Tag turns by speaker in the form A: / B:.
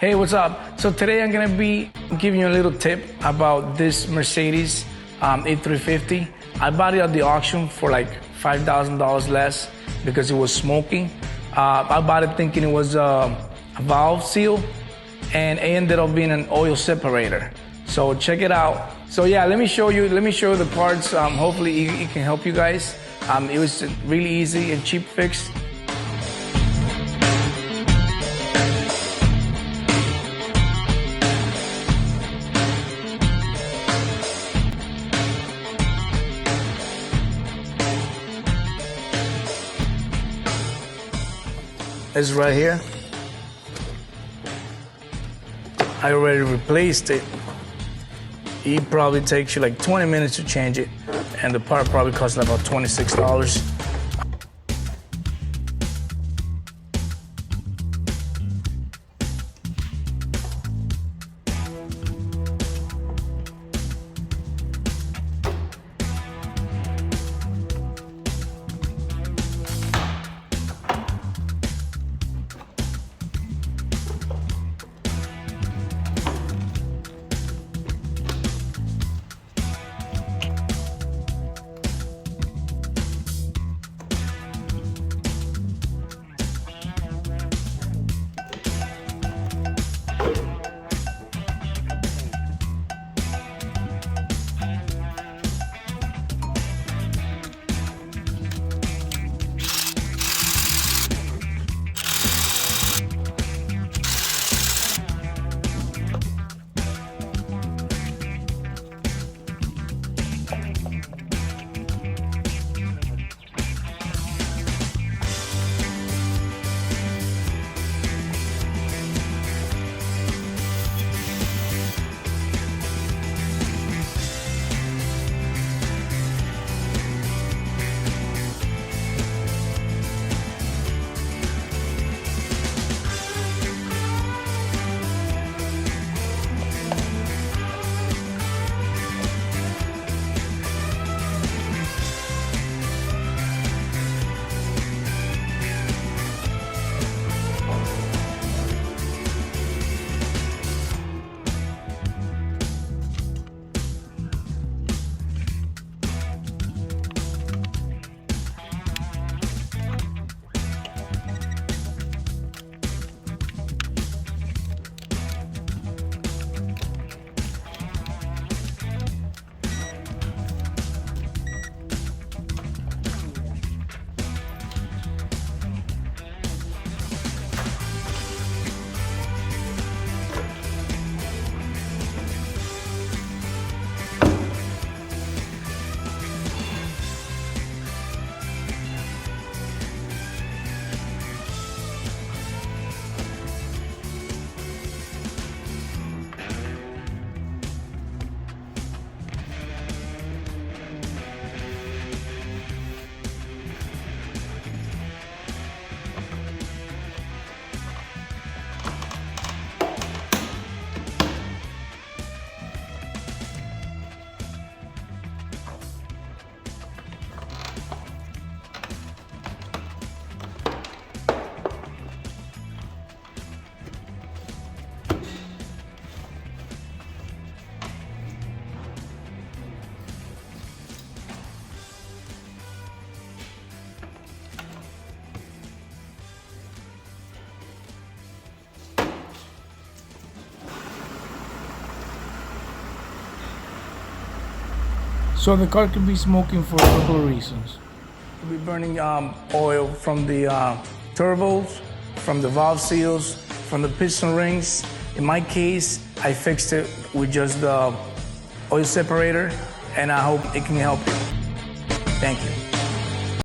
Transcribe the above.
A: Hey, what's up? So today I'm gonna be giving you a little tip about this Mercedes E350. I bought it at the auction for like $5,000 less because it was smoking. I bought it thinking it was a valve seal, and it ended up being an oil separator. So check it out. So yeah, let me show you the parts. Hopefully it can help you guys. It was really easy and cheap fix. It's right here. I already replaced it. It probably takes you like 20 minutes to change it, and the part probably costs about $26. So the car could be smoking for a couple of reasons. It could be burning oil from the turbos, from the valve seals, from the piston rings. In my case, I fixed it with just the oil separator, and I hope it can help you. Thank you.